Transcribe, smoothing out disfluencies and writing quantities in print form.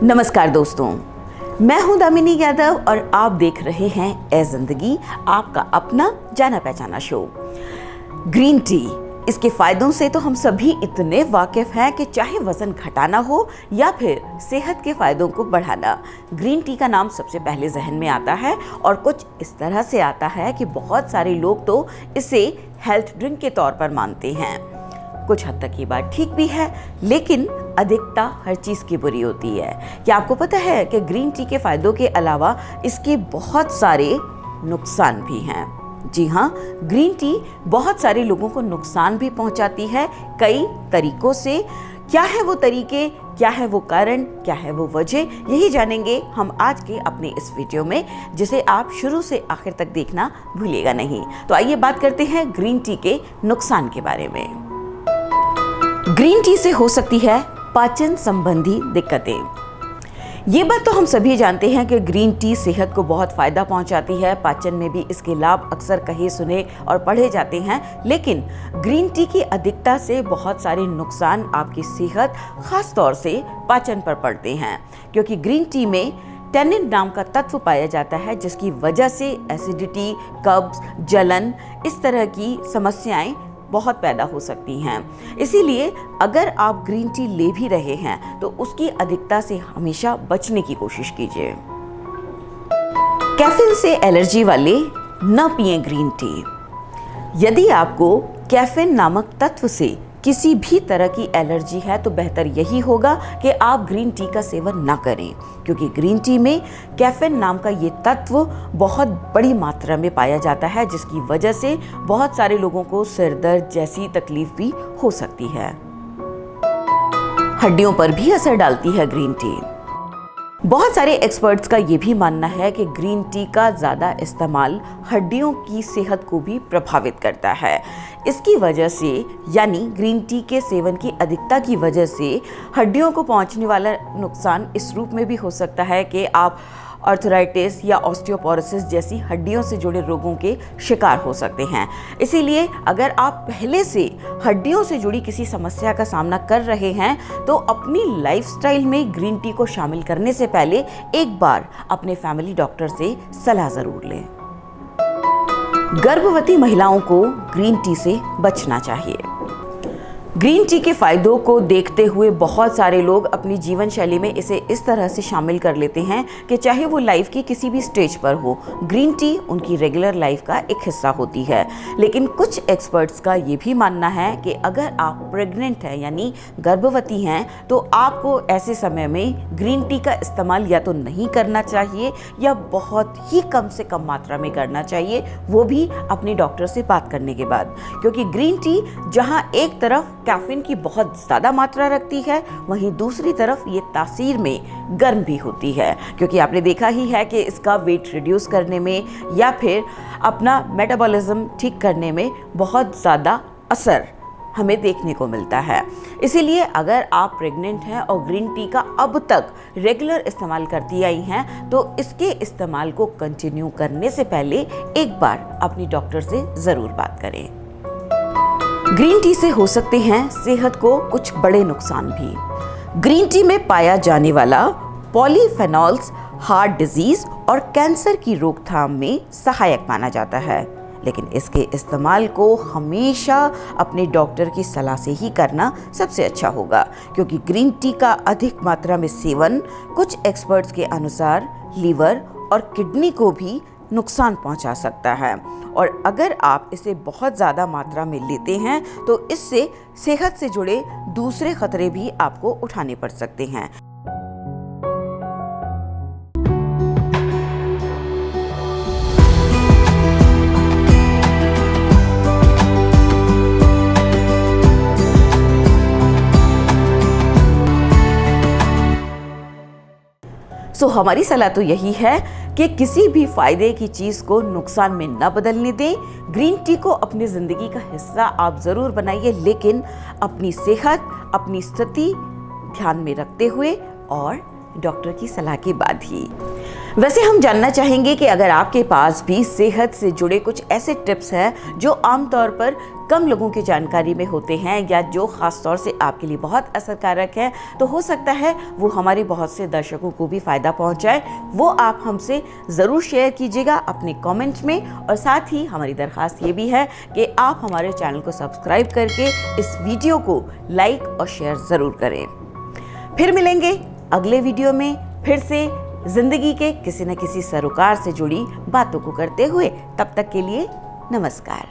नमस्कार दोस्तों, मैं हूं दामिनी यादव और आप देख रहे हैं ए जिंदगी, आपका अपना जाना पहचाना शो। ग्रीन टी, इसके फायदों से तो हम सभी इतने वाकिफ हैं कि चाहे वजन घटाना हो या फिर सेहत के फायदों को बढ़ाना, ग्रीन टी का नाम सबसे पहले जहन में आता है। और कुछ इस तरह से आता है कि बहुत सारे लोग तो इसे हेल्थ ड्रिंक के तौर पर मानते हैं। कुछ हद तक ये बात ठीक भी है, लेकिन अधिकता हर चीज़ की बुरी होती है। क्या आपको पता है कि ग्रीन टी के फायदों के अलावा इसके बहुत सारे नुकसान भी हैं? जी हाँ, ग्रीन टी बहुत सारे लोगों को नुकसान भी पहुंचाती है कई तरीकों से। क्या है वो तरीके, क्या है वो कारण, क्या है वो वजह, यही जानेंगे हम आज के अपने इस वीडियो में, जिसे आप शुरू से आखिर तक देखना भूलिएगा नहीं। तो आइए बात करते हैं ग्रीन टी के नुकसान के बारे में। ग्रीन टी से हो सकती है पाचन संबंधी दिक्कतें। ये बात तो हम सभी जानते हैं कि ग्रीन टी सेहत को बहुत फायदा पहुंचाती है। पाचन में भी इसके लाभ अक्सर कहे सुने और पढ़े जाते हैं, लेकिन ग्रीन टी की अधिकता से बहुत सारे नुकसान आपकी सेहत, खास तौर से पाचन पर पड़ते हैं। क्योंकि ग्रीन टी में टैनिन नाम का तत्व पाया जाता है, जिसकी वजह से एसिडिटी, कब्ज, जलन, इस तरह की समस्याएं बहुत पैदा हो सकती हैं। इसीलिए अगर आप ग्रीन टी ले भी रहे हैं तो उसकी अधिकता से हमेशा बचने की कोशिश कीजिए। कैफीन से एलर्जी वाले न पिएं ग्रीन टी। यदि आपको कैफीन नामक तत्व से किसी भी तरह की एलर्जी है तो बेहतर यही होगा कि आप ग्रीन टी का सेवन ना करें, क्योंकि ग्रीन टी में कैफीन नाम का ये तत्व बहुत बड़ी मात्रा में पाया जाता है, जिसकी वजह से बहुत सारे लोगों को सिर दर्द जैसी तकलीफ भी हो सकती है। हड्डियों पर भी असर डालती है ग्रीन टी। बहुत सारे एक्सपर्ट्स का ये भी मानना है कि ग्रीन टी का ज़्यादा इस्तेमाल हड्डियों की सेहत को भी प्रभावित करता है। इसकी वजह से, यानी ग्रीन टी के सेवन की अधिकता की वजह से हड्डियों को पहुंचने वाला नुकसान इस रूप में भी हो सकता है कि आप आर्थराइटिस या ऑस्टियोपोरोसिस जैसी हड्डियों से जुड़े रोगों के शिकार हो सकते हैं। इसीलिए अगर आप पहले से हड्डियों से जुड़ी किसी समस्या का सामना कर रहे हैं तो अपनी लाइफस्टाइल में ग्रीन टी को शामिल करने से पहले एक बार अपने फैमिली डॉक्टर से सलाह जरूर लें। गर्भवती महिलाओं को ग्रीन टी से बचना चाहिए। ग्रीन टी के फायदों को देखते हुए बहुत सारे लोग अपनी जीवन शैली में इसे इस तरह से शामिल कर लेते हैं कि चाहे वो लाइफ की किसी भी स्टेज पर हो, ग्रीन टी उनकी रेगुलर लाइफ का एक हिस्सा होती है। लेकिन कुछ एक्सपर्ट्स का ये भी मानना है कि अगर आप प्रेग्नेंट हैं, यानी गर्भवती हैं, तो आपको ऐसे समय में ग्रीन टी का इस्तेमाल या तो नहीं करना चाहिए या बहुत ही कम से कम मात्रा में करना चाहिए, वो भी अपने डॉक्टर से बात करने के बाद। क्योंकि ग्रीन टी जहाँ एक तरफ कैफीन की बहुत ज़्यादा मात्रा रखती है, वहीं दूसरी तरफ ये तासीर में गर्म भी होती है। क्योंकि आपने देखा ही है कि इसका वेट रिड्यूस करने में या फिर अपना मेटाबॉलिज्म ठीक करने में बहुत ज़्यादा असर हमें देखने को मिलता है। इसीलिए अगर आप प्रेग्नेंट हैं और ग्रीन टी का अब तक रेगुलर इस्तेमाल करती आई हैं, तो इसके इस्तेमाल को कंटिन्यू करने से पहले एक बार अपनी डॉक्टर से ज़रूर बात करें। ग्रीन टी से हो सकते हैं सेहत को कुछ बड़े नुकसान भी। ग्रीन टी में पाया जाने वाला पॉलीफेनॉल्स हार्ट डिजीज और कैंसर की रोकथाम में सहायक माना जाता है, लेकिन इसके इस्तेमाल को हमेशा अपने डॉक्टर की सलाह से ही करना सबसे अच्छा होगा। क्योंकि ग्रीन टी का अधिक मात्रा में सेवन कुछ एक्सपर्ट्स के अनुसार लीवर और किडनी को भी नुकसान पहुंचा सकता है, और अगर आप इसे बहुत ज़्यादा मात्रा में लेते हैं तो इससे सेहत से जुड़े दूसरे खतरे भी आपको उठाने पड़ सकते हैं। हमारी सलाह तो यही है कि किसी भी फायदे की चीज़ को नुकसान में न बदलने दें। ग्रीन टी को अपनी ज़िंदगी का हिस्सा आप ज़रूर बनाइए, लेकिन अपनी सेहत, अपनी स्थिति ध्यान में रखते हुए और डॉक्टर की सलाह के बाद ही। वैसे हम जानना चाहेंगे कि अगर आपके पास भी सेहत से जुड़े कुछ ऐसे टिप्स हैं जो आमतौर पर कम लोगों की जानकारी में होते हैं या जो ख़ास तौर से आपके लिए बहुत असरकारक है, तो हो सकता है वो हमारे बहुत से दर्शकों को भी फ़ायदा पहुंचाए। वो आप हमसे ज़रूर शेयर कीजिएगा अपने कमेंट में। और साथ ही हमारी दरख्वास्त ये भी है कि आप हमारे चैनल को सब्सक्राइब करके इस वीडियो को लाइक और शेयर ज़रूर करें। फिर मिलेंगे अगले वीडियो में, फिर से जिंदगी के किसी न किसी सरोकार से जुड़ी बातों को करते हुए। तब तक के लिए नमस्कार।